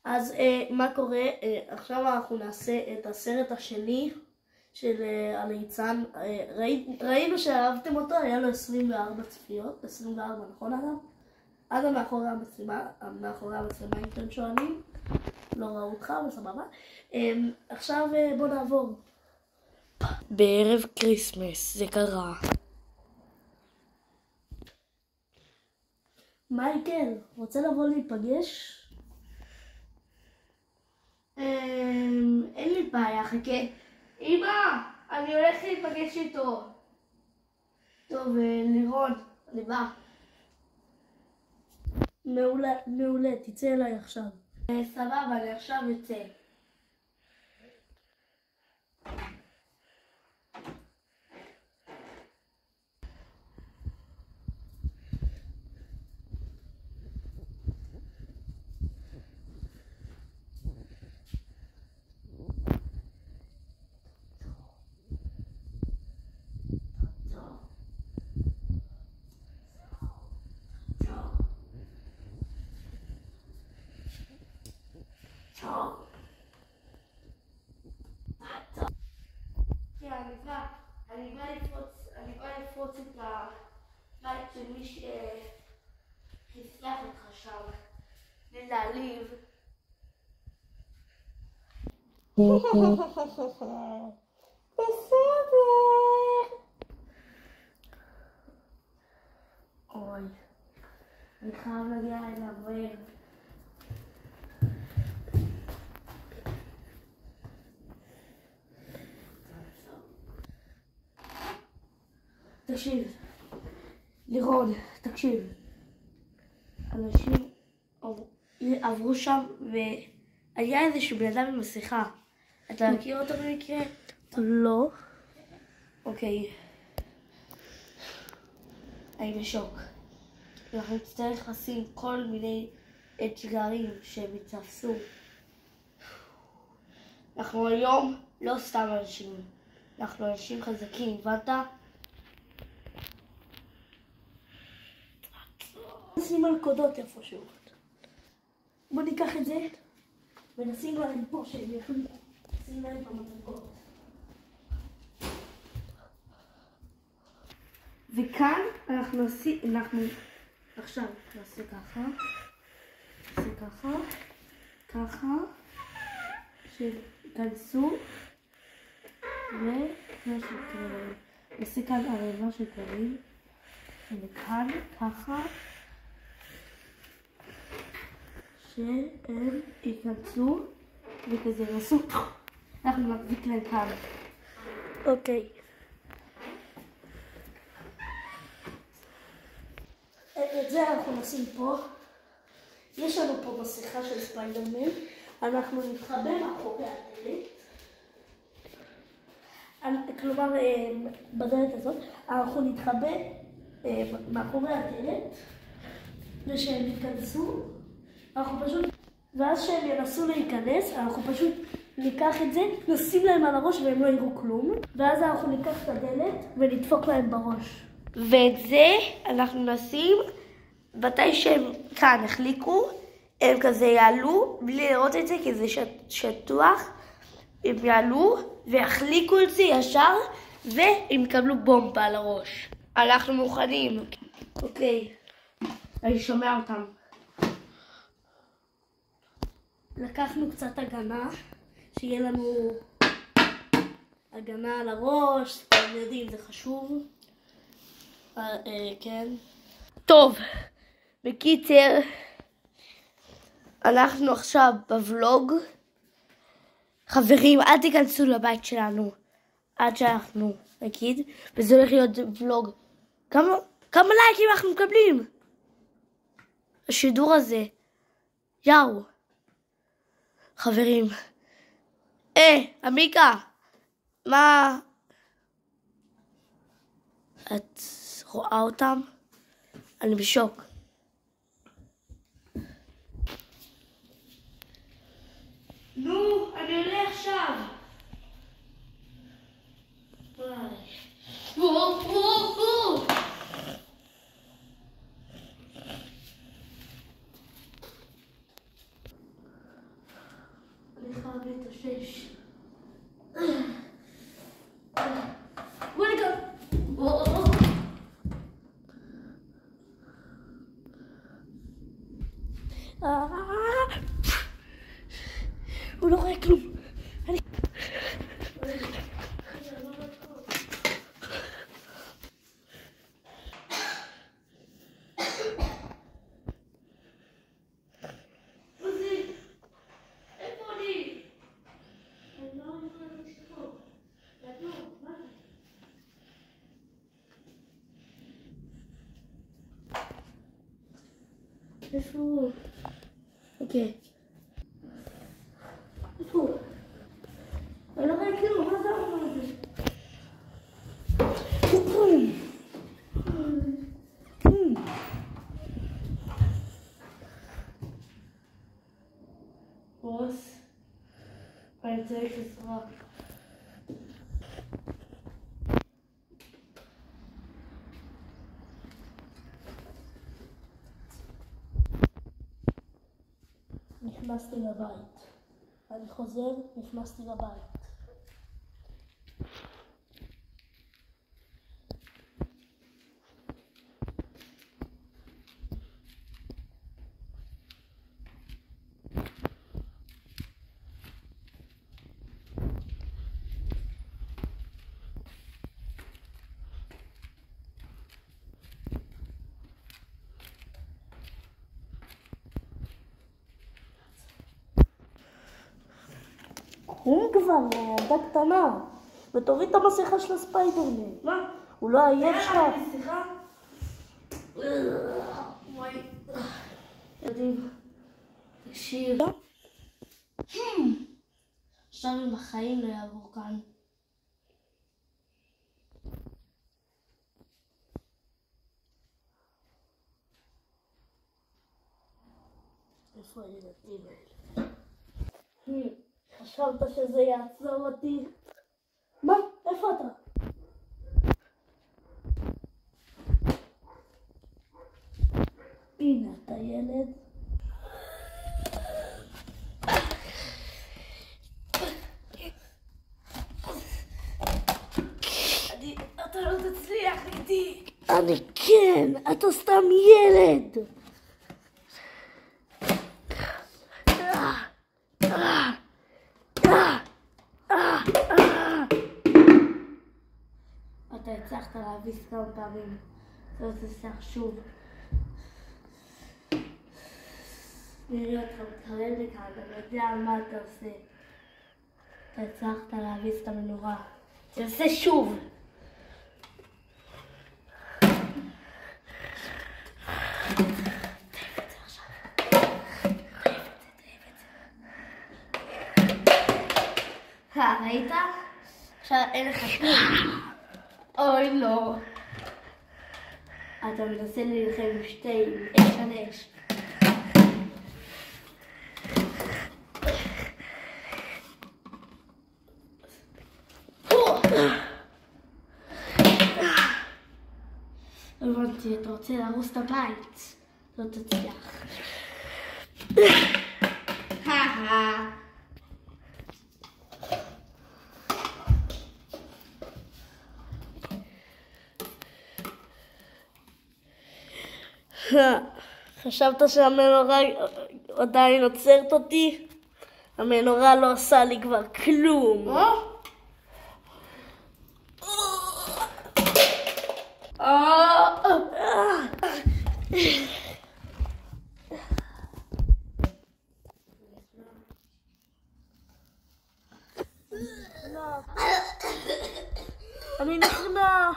אז מה קורה? עכשיו אנחנו נעשה את הסרט השני של הליצן. ראינו שאהבתם אותו, היה לו 24 צפיות, 24, נכון אדם? אדם מאחורי המצלמה, אם אתם שואלים. לא ראו אותך, אבל סבבה. עכשיו בוא נעבור. בערב קריסמס זה קרה. מייקל, רוצה לבוא להיפגש? אין לי בעיה, חכה. אמא, אני הולך להיפגש איתו. טוב, לירון, אני בא. מעולה, תצא אליי עכשיו. סבבה, אני עכשיו יוצא. אני בא לפרוץ את הבית של מי שחיסח אותך שם, להעליב. בסדר. אוי, אני חייב להגיע אליו. תקשיב, לירון, תקשיב. אנשים עברו שם והיה איזשהו בן אדם עם מסכה. אתה מכיר אותו במקרה? לא. אוקיי. אני בשוק. אנחנו נצטרך לשים כל מיני אתגרים שהם יתפסו. אנחנו היום לא סתם אנשים. אנחנו אנשים חזקים, הבנת? נשים מלכודות איפשהו. בוא ניקח את זה ונשים להם פה שהם יכולים לשים להם במדרגות. וכאן אנחנו עכשיו נעשה ככה, ככה, שייכנסו נעשה כאן ערימה של כלים, וכאן ככה, שהם ייכנסו וכזה יעשו, אנחנו נחזיק להם כאן. אוקיי. את זה אנחנו נשים פה. יש לנו פה מסכה של ספיידרמן. אנחנו נתחבא מאחורי הדלת. כלומר, בדלת הזאת, אנחנו נתחבא מאחורי הדלת, ושהם ייכנסו. אנחנו פשוט, ואז שהם ינסו להיכנס, אנחנו פשוט ניקח את זה, נשים להם על הראש והם לא יראו כלום. ואז אנחנו ניקח את הדלת ונדפוק להם בראש. ואת זה אנחנו נשים, מתי שהם כאן החליקו, הם כזה יעלו, בלי לראות את זה כי זה שטוח, הם יעלו ויחליקו את זה ישר, והם יקבלו בומבה על הראש. אנחנו מוכנים. אוקיי, אני שומע אותם. לקחנו קצת הגנה, שיהיה לנו הגנה על הראש, אתם יודעים, זה חשוב. כן. טוב, בקיצר, אנחנו עכשיו בוולוג. חברים, אל תיכנסו לבית שלנו עד שאנחנו נגיד, וזה הולך להיות ולוג. כמה לייקים אנחנו מקבלים? השידור הזה. יאו. חברים. עמיקה. מה? את רואה אותם? אני בשוק. נו, אני עולה עכשיו. חייב להתאושש. בוא נקרא. הוא לא רואה כלום. איפה הוא? אוקיי. איפה הוא? אני לא רואה כלום, מה זה אומר הזה? בוס, אני צריך עזרה. נכנסתי לבית. אני חוזר, נכנסתי לבית. הוא כבר ילדה קטנה, ותוריד את המסכה של הספיידרמן. מה? הוא לא עייף שלך. סליחה? וואי. ילדים, תקשיב. עכשיו עם החיים לא יעבור כאן. איפה הילדים האלה? חשבת שזה יעצור אותי? מה? איפה אתה? הנה אתה ילד. אתה לא תצליח איתי. אני כן, אתה סתם ילד. אתה הצלחת להביס כמה פעמים. אתה לא תצליח שוב. נראה אותך מתקרב לכאן, אני יודע מה אתה עושה. אתה הצלחת להביס את המנורה. תעשה שוב! ראית? עכשיו אין לך כלום. אוי לא. אתה מנסה להילחם עם שתי אש על אש. הבנתי, אתה רוצה להרוס את הבית. לא תצליח. חשבת שהמנורה עדיין עוצרת אותי? המנורה לא עושה לי כבר כלום. אני נכנע.